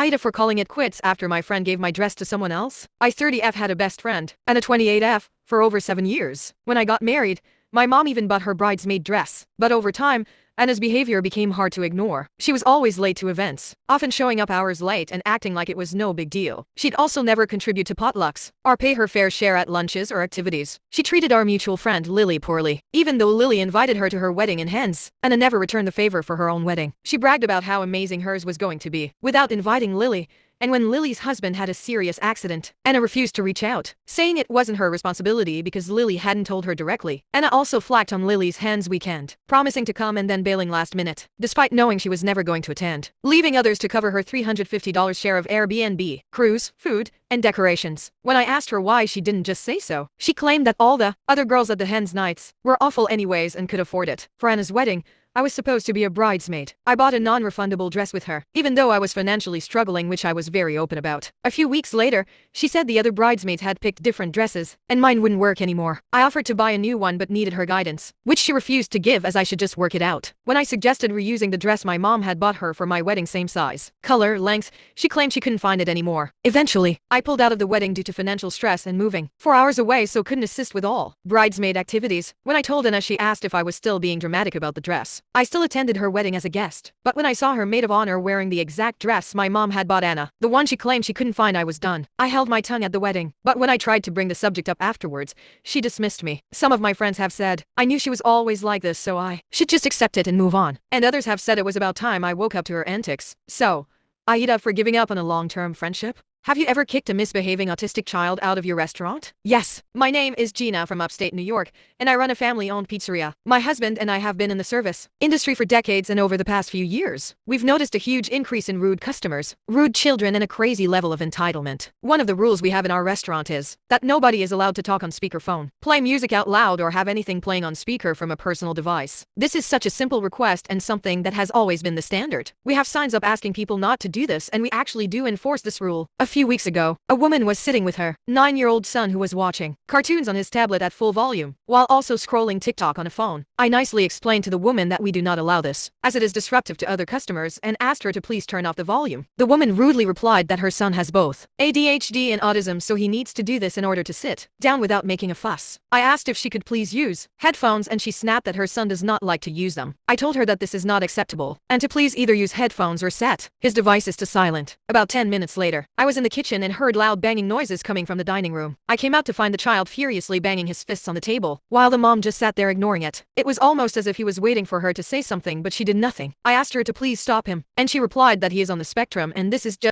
Ida for calling it quits after my friend gave my dress to someone else. I 30F had a best friend, and a 28F, for over 7 years. When I got married, my mom even bought her bridesmaid dress. But over time, Anna's behavior became hard to ignore. She was always late to events, often showing up hours late and acting like it was no big deal. She'd also never contribute to potlucks, or pay her fair share at lunches or activities. She treated our mutual friend Lily poorly, even though Lily invited her to her wedding in Hens. Anna never returned the favor for her own wedding. She bragged about how amazing hers was going to be, without inviting Lily. And when Lily's husband had a serious accident, Anna refused to reach out, saying it wasn't her responsibility because Lily hadn't told her directly. Anna also flacked on Lily's Hens weekend, promising to come and then bailing last minute, despite knowing she was never going to attend, leaving others to cover her $350 share of Airbnb, cruise, food, and decorations. When I asked her why she didn't just say so, she claimed that all the other girls at the Hens nights were awful anyways and could afford it. For Anna's wedding, I was supposed to be a bridesmaid. I bought a non-refundable dress with her, even though I was financially struggling, which I was very open about. A few weeks later, she said the other bridesmaids had picked different dresses, and mine wouldn't work anymore. I offered to buy a new one but needed her guidance, which she refused to give as I should just work it out. When I suggested reusing the dress my mom had bought her for my wedding, same size, color, length, she claimed she couldn't find it anymore. Eventually, I pulled out of the wedding due to financial stress and moving 4 hours away, so couldn't assist with all bridesmaid activities. When I told Anna, she asked if I was still being dramatic about the dress. I still attended her wedding as a guest, but when I saw her maid of honor wearing the exact dress my mom had bought Anna, the one she claimed she couldn't find, I was done. I held my tongue at the wedding, but when I tried to bring the subject up afterwards, she dismissed me. Some of my friends have said, I knew she was always like this, so I should just accept it and move on. And others have said it was about time I woke up to her antics. So, Aida, for giving up on a long-term friendship? Have you ever kicked a misbehaving autistic child out of your restaurant? Yes. My name is Gina from upstate New York, and I run a family-owned pizzeria. My husband and I have been in the service industry for decades, and over the past few years, we've noticed a huge increase in rude customers, rude children, and a crazy level of entitlement. One of the rules we have in our restaurant is that nobody is allowed to talk on speakerphone, play music out loud, or have anything playing on speaker from a personal device. This is such a simple request and something that has always been the standard. We have signs up asking people not to do this, and we actually do enforce this rule. A few weeks ago, a woman was sitting with her 9-year-old son who was watching cartoons on his tablet at full volume, while also scrolling TikTok on a phone. I nicely explained to the woman that we do not allow this, as it is disruptive to other customers, and asked her to please turn off the volume. The woman rudely replied that her son has both ADHD and autism, so he needs to do this in order to sit down without making a fuss. I asked if she could please use headphones, and she snapped that her son does not like to use them. I told her that this is not acceptable, and to please either use headphones or set his devices to silent. About 10 minutes later, I was in the kitchen and heard loud banging noises coming from the dining room. I came out to find the child furiously banging his fists on the table, while the mom just sat there ignoring it. It was almost as if he was waiting for her to say something, but she did nothing. I asked her to please stop him, and she replied that he is on the spectrum and this is just